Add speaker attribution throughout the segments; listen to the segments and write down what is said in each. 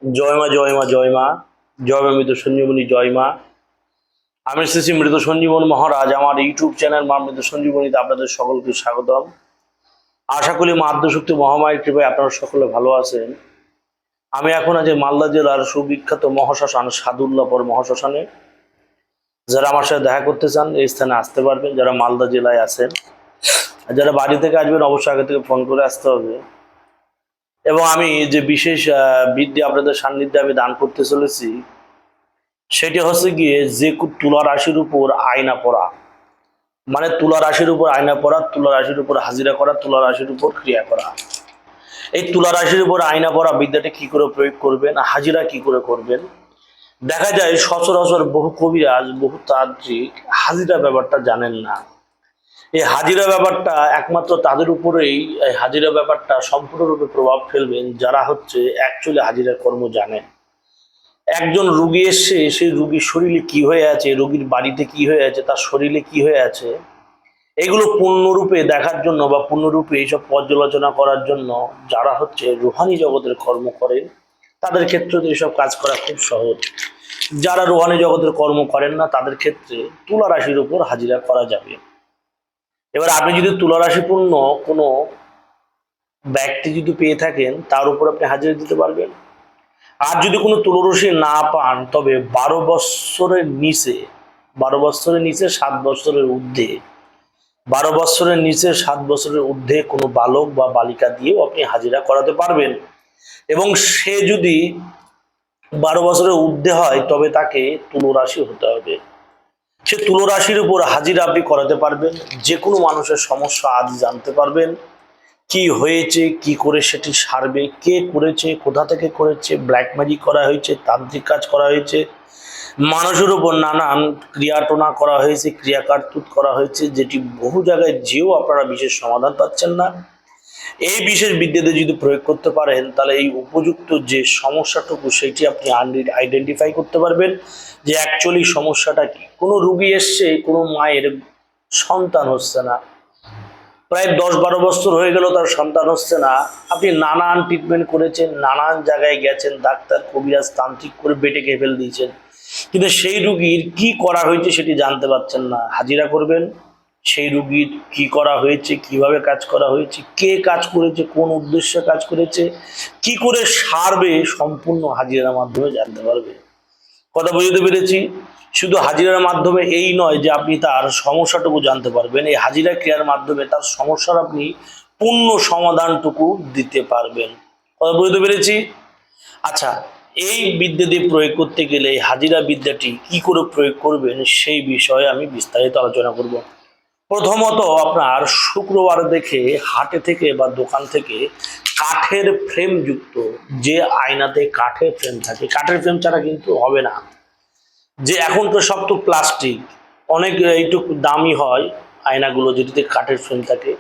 Speaker 1: জয় মা জয় মা জয় মা জয় মা মৃত সঞ্জীবনী জয় মা। আমি শ্রী মৃত সঞ্জীবন মহারাজ আমার ইউটিউব চ্যানেল মা মৃত সঞ্জীবনীতে আপনাদের সকলকে স্বাগতম। আশা করি মা আদ্যশক্তি মহামায়ের কৃপায় আপনারা সকলে ভালো আছেন। আমি এখন আছি মালদা জেলার সুবিখ্যাত মহাশ্মশান সাদুল্লাপুর মহাশ্মশানে। যারা আমার সাথে দেখা করতে চান এই স্থানে আসতে পারবেন, যারা মালদা জেলায় আছেন। আর যারা বাড়ি থেকে আসবেন অবশ্যই আগে থেকে ফোন করে আসতে হবে। এবং আমি যে বিশেষ বিদ্যে আপনাদের সান্নিধ্যে আমি দান করতে চলেছি সেটি হচ্ছে গিয়ে যে তুলা রাশির উপর আয়না পড়া, মানে তুলা রাশির উপর আয়না পড়া, তুলা রাশির উপর হাজিরা করা, তুলা রাশির উপর ক্রিয়া করা। এই তুলা রাশির উপর আয়না পড়া বিদ্যাটা কি করে প্রয়োগ করবেন, হাজিরা কি করে করবেন। দেখা যায় সচরাচর বহু কবিরাজ বহু তান্ত্রিক হাজিরা ব্যাপারটা জানেন না। এই হাজিরা ব্যাপারটা একমাত্র তাদের উপরেই, এই হাজিরা ব্যাপারটা সম্পূর্ণরূপে প্রভাব ফেলবেন যারা হচ্ছে অ্যাকচুয়ালি হাজিরা কর্ম জানেন। একজন রুগী এসছে, সেই রুগীর শরীরে কি হয়ে আছে, রোগীর বাড়িতে কি হয়ে আছে, তার শরীরে কি হয়ে আছে, এগুলো পূর্ণরূপে দেখার জন্য বা পূর্ণরূপে এইসব পর্যালোচনা করার জন্য যারা হচ্ছে রুহানি জগতের কর্ম করেন তাদের ক্ষেত্রে তো এইসব কাজ করা খুব সহজ। যারা রুহানি জগতের কর্ম করেন না তাদের ক্ষেত্রে তুলা রাশির উপর হাজিরা করা যাবে। এবার আপনি যদি তুলা রাশিপূর্ণ কোনো ব্যক্তি যদি পেয়ে থাকেন তার উপর আপনি হাজিরা দিতে পারবেন। আর যদি কোনো তুলরসী না পান তবে 12 বৎসরের নিচে, 12 বৎসরের নিচে 7 বৎসরের ঊর্ধ্বে, 12 বৎসরের নিচে 7 বছরের ঊর্ধ্বে কোনো বালক বা বালিকা দিয়েও আপনি হাজিরা করাতে পারবেন। এবং সে যদি 12 বছরের ঊর্ধ্বে হয় তবে তাকে তুলরাশি হতে হবে। সে তুলরাশির উপর হাজিরা আপনি করাতে পারবেন। যে কোনো মানুষের সমস্যা আজ জানতে পারবেন, কি হয়েছে, কি করে সেটি সারবে, কে করেছে, কোথা থেকে করেছে, ব্ল্যাক ম্যাজিক করা হয়েছে, তান্ত্রিক কাজ করা হয়েছে, মানুষের উপর নানান ক্রিয়াটোনা করা হয়েছে, ক্রিয়াকারতুত করা হয়েছে, যেটি বহু জায়গায় যেও আপনারা বিশেষ সমাধান পাচ্ছেন না। এই বিশেষ বিদ্যাতে যদি প্রয়োগ করতে পারেন তাহলে এই উপযুক্ত যে সমস্যাটুকু সেটি আপনি আইডেন্টিফাই করতে পারবেন যে অ্যাকচুয়ালি সমস্যাটা কি। কোনো রুগী এসছে, কোনো মায়ের সন্তান হচ্ছে না, প্রায় 10-12 বছর হয়ে গেল তার সন্তান হচ্ছে না। আপনি নানান ট্রিটমেন্ট করেছেন, নানান জায়গায় গেছেন, ডাক্তার কবিরাজ তান্ত্রিক করে বেটে খেয়ে ফেল দিয়েছেন, কিন্তু সেই রুগীর কি করা হয়েছে সেটি জানতে পারছেন না। হাজিরা করবেন, সেই রুগীর কি করা হয়েছে, কিভাবে কাজ করা হয়েছে, কে কাজ করেছে, কোন উদ্দেশ্যে কাজ করেছে, কি করে সারবে, সম্পূর্ণ হাজিরার মাধ্যমে জানতে পারবে। কথা বুঝতে পেরেছি? শুধু হাজিরার মাধ্যমে এই নয় যে আপনি তার সমস্যাটুকু জানতে পারবেন, এই হাজিরা ক্রিয়ার মাধ্যমে তার সমস্যার আপনি পূর্ণ সমাধানটুকু দিতে পারবেন। কথা বুঝতে পেরেছি? আচ্ছা, এই বিদ্যা দিয়ে প্রয়োগ করতে গেলে এই হাজিরা বিদ্যাটি কি করে প্রয়োগ করবেন সেই বিষয়ে আমি বিস্তারিত আলোচনা করব। প্রথমত আপনার শুক্রবার দেখে হাটে থেকে বা দোকান থেকে কাঠের ফ্রেম যুক্ত যে আয়নাতে কাঠের ফ্রেম থাকে, কাঠের ফ্রেম ছাড়া কিন্তু হবে না। যে এখন তো সব তো প্লাস্টিক, অনেক এইটুকু দামি হয় আয়নাগুলো যেটিতে কাঠের ফ্রেম থাকে।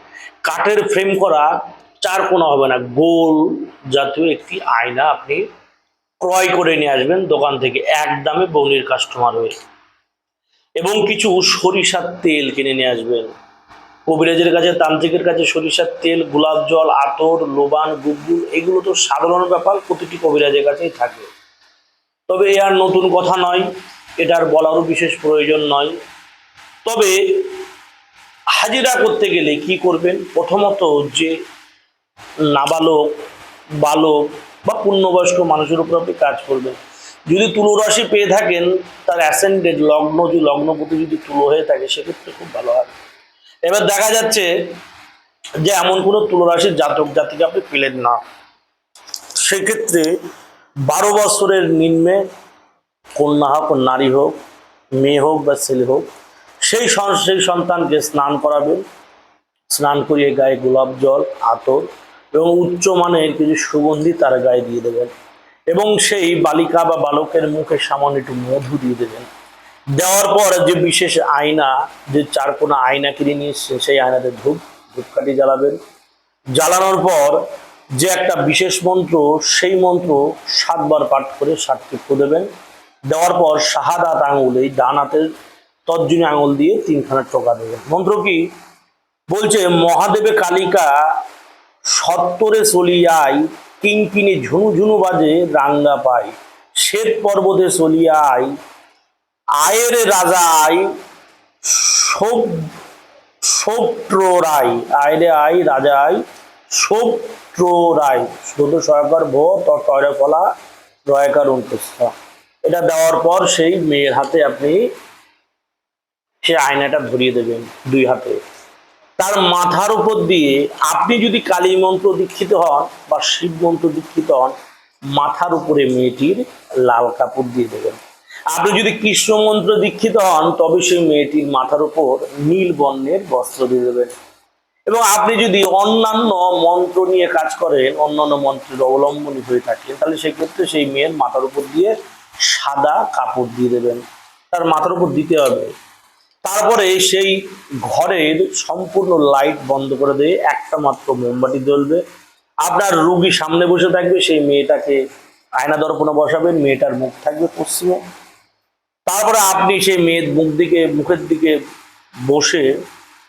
Speaker 1: কাঠের ফ্রেম করা চার কোনা হবে না, গোল জাতীয় একটি আয়না আপনি ক্রয় করে নিয়ে আসবেন দোকান থেকে এক দামে বৌনির কাস্টমার হয়ে। এবং কিছু সরিষার তেল কিনে নিয়ে আসবেন। কবিরাজের কাছে, তান্ত্রিকের কাছে সরিষার তেল, গোলাপ জল, আতর, লোবান, গুগ্গুল এগুলো তো সাধারণ ব্যাপার, প্রতিটি কবিরাজের কাছেই থাকে। তবে এ আর নতুন কথা নয়, এটার বলারও বিশেষ প্রয়োজন নয়। তবে হাজিরা করতে গেলে কি করবেন, প্রথমত যে নাবালক, বালক বা পূর্ণবয়স্ক মানুষের উপর আপনি কাজ করবেন। যদি তুলো রাশি পেয়ে থাকেন তার অ্যাসেন্ডেড লগ্ন, যদি লগ্নপতি যদি তুলো হয়ে থাকে সেক্ষেত্রে খুব ভালো হয়। এবার দেখা যাচ্ছে যে এমন কোনো তুলো রাশির জাতক জাতিকে আপনি পেলেন না, সেক্ষেত্রে 12 বছরের নিম্নে কন্যা হোক, নারী হোক, মেয়ে হোক বা ছেলে হোক, সেই সন্তানকে স্নান করাবেন। স্নান করিয়ে গায়ে গোলাপ জল, আতর এবং উচ্চমানের কিছু সুগন্ধি তার গায়ে দিয়ে দেবেন। এবং সেই বালিকা বা বালকের মুখে সামান্য একটু মধু দিয়ে দেবেন। দেওয়ার পর যে বিশেষ আয়না, যে চারকোনা আয়না কিনে নিয়ে এসছে সেই আয়নাতে ধূপকাঠি জ্বালাবেন। জ্বালানোর পর যে একটা বিশেষ মন্ত্র, সেই মন্ত্র 7 বার পাঠ করে 7টি ফু দেবেন। দেওয়ার পর শাহাদাত আঙুল, এই ডান হাতের তর্জনী আঙুল দিয়ে 3খানা টোকা দেবেন। মন্ত্র কি বলছে, মহাদেবে কালিকা সত্তরে চলিয়াই কিংকিনি ঝুনু ঝুনু বাজে রাঙ্গা পাই, শ্বেত পর্বতে চলিয়া আই, আয়ের রাজা আই, সৌপ্র রায়, আয়রে আই রাজা আই, সৌপ্র রায়, শুধু সয়কার ভো তয়রে ফলা রয়কার অন্তস্থা। এটা দেওয়ার পর সেই মেয়ের হাতে আপনি সে আয়নাটা ধরিয়ে দেবেন 2 হাতে। তার মাথার উপর দিয়ে আপনি যদি কালী মন্ত্র দীক্ষিত হন বা শিব মন্ত্র দীক্ষিত হন, মাথার উপরে মেয়েটির লাল কাপড় দিয়ে দেবেন। আপনি যদি কৃষ্ণ মন্ত্র দীক্ষিত হন তবে সেই মেয়েটির মাথার উপর নীল বর্ণের বস্ত্র দিয়ে দেবেন। এবং আপনি যদি অন্যান্য মন্ত্র নিয়ে কাজ করেন, অন্যান্য মন্ত্রের অবলম্বনী হয়ে থাকেন, তাহলে সেক্ষেত্রে সেই মেয়ের মাথার উপর দিয়ে সাদা কাপড় দিয়ে দেবেন, তার মাথার উপর দিতে হবে। তারপরে সেই ঘরের সম্পূর্ণ লাইট বন্ধ করে দিয়ে একটা মাত্র মোমবাতি জ্বলবে। আপনার রুগী সামনে বসে থাকবে, সেই মেয়েটাকে আয়না দর্পণে বসাবেন, মেয়েটার মুখ থাকবে পশ্চিমে। তারপরে আপনি সেই মেয়ের মুখের দিকে বসে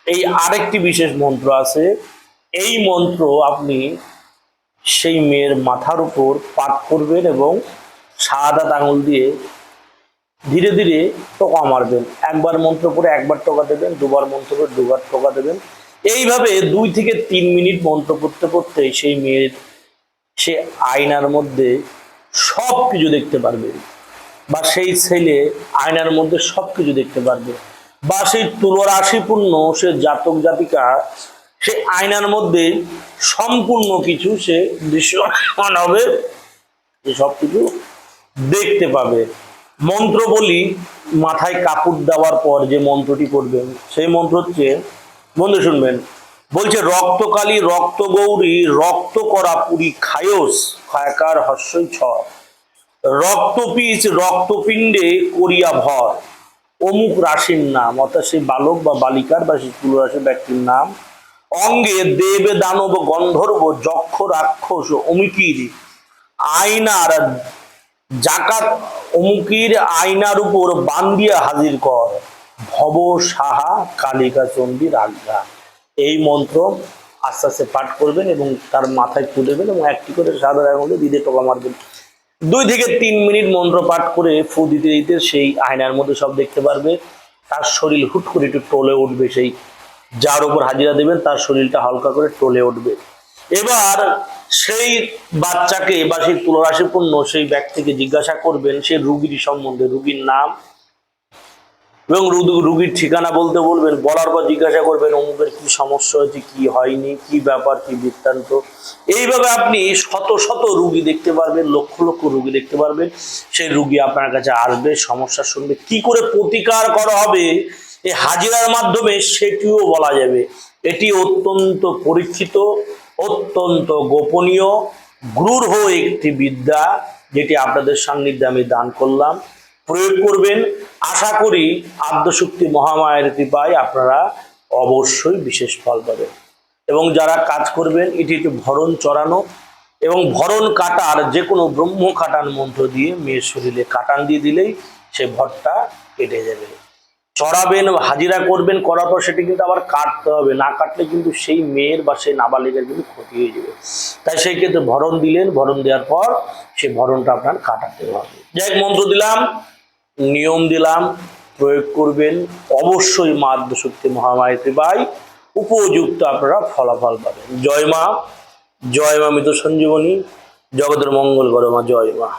Speaker 1: এই আরেকটি বিশেষ মন্ত্র আছে, এই মন্ত্র আপনি সেই মেয়ের মাথার উপর পাঠ করবেন এবং শাহাদাত আঙুল দিয়ে ধীরে ধীরে টোকা মারবেন। একবার মন্ত্র করে একবার টোকা দেবেন, দুবার মন্ত্র করে দুবার টোকা দেবেন। এইভাবে 2 থেকে 3 মিনিট মন্ত্র পড়তে পড়তে সেই মেয়ের সে আয়নার মধ্যে সব কিছু দেখতে পারবে, বা সেই ছেলে আয়নার মধ্যে সব কিছু দেখতে পারবে, বা সেই তুলরাশিপূর্ণ সে জাতক জাতিকা সে আয়নার মধ্যে সম্পূর্ণ কিছু সে দৃশ্যমান হবে, সব কিছু দেখতে পাবে। মন্ত্র বলি, মাথায় কাপড় দেওয়ার পর যে মন্ত্রটি করবেন সেই মন্ত্র হচ্ছে, বন্ধু শুনবেন, বলছে রক্তকালী রক্ত গৌরী রক্ত করা পুরী খায়স খায়কার হস্যই ছ, রক্তপিচ রক্তপিণ্ডে করিয়া ভর, অমুক রাশির নাম, অর্থাৎ সেই বালক বা বালিকার বা সেই তুল রাশির ব্যক্তির নাম, অঙ্গে দেবে দানব গন্ধর্ব যক্ষ রাক্ষস অমিকির আয়নার জাকাত, অমুকির আয়নার উপর বান্দিয়া হাজির কর, ভব সাহা কালিকা চণ্ডীর আজ্ঞা। এই মন্ত্র আস্তে আস্তে পাঠ করবেন এবং তার মাথায় ফু দেবেন এবং একটি করে সাদা আঙুলে দিতে টোকা মারবেন। 2 থেকে 3 মিনিট মন্ত্র পাঠ করে ফু দিতে দিতে সেই আয়নার মধ্যে সব দেখতে পারবে। তার শরীর হুট করে একটু টলে উঠবে, সেই যার উপর হাজিরা দেবেন তার শরীরটা হালকা করে টলে উঠবে। এবার সেই বাচ্চাকে বা সেই তুলরাশিপূর্ণ সেই ব্যক্তিকে জিজ্ঞাসা করবেন সেই রুগীর সম্বন্ধে, রুগীর নাম এবং রুগীর ঠিকানা বলতে বলবেন। বলার পর জিজ্ঞাসা করবেন অমুকের কি সমস্যা হয়েছে, কি হয়নি, কি ব্যাপার, কি বৃত্তান্ত। এইভাবে আপনি শত শত রুগী দেখতে পারবেন, লক্ষ লক্ষ রুগী দেখতে পারবেন। সেই রুগী আপনার কাছে আসবে, সমস্যা শুনবে, কি করে প্রতিকার করা হবে এই হাজিরার মাধ্যমে সেটিও বলা যাবে। এটি অত্যন্ত পরীক্ষিত, অত্যন্ত গোপনীয়, গূঢ় একটি বিদ্যা, যেটি আপনাদের সান্নিধ্যে আমি দান করলাম। প্রয়োগ করবেন, আশা করি আদ্যশক্তি মহামায়ের কৃপায় আপনারা অবশ্যই বিশেষ ফল পাবেন। এবং যারা কাজ করবেন, এটি একটু ভরণ চড়ানো এবং ভরণ কাটার যে কোনো ব্রহ্ম কাটান মন্ত্র দিয়ে মেয়ের শরীরে কাটান দিয়ে দিলেই সে ভরটা কেটে যাবে। চড়াবেন, হাজিরা করবেন, করার পর সেটি কিন্তু আবার কাটতে হবে, না কাটলে কিন্তু সেই মেয়ের বা সেই নাবালিকার কিন্তু ক্ষতি হয়ে যাবে। তাই সেই ক্ষেত্রে ভরণ দিলেন, ভরণ দেওয়ার পর সেই ভরণটা আপনার কাটাতে হবে। যাই মন্ত্র দিলাম, নিয়ম দিলাম, প্রয়োগ করবেন, অবশ্যই মা আদ্যশক্তি মহামায়ের কৃপায় উপযুক্ত আপনারা ফলাফল পাবেন। জয় মা, জয় মা মৃত সঞ্জীবনী, জগতের মঙ্গল করো মা, জয় মা।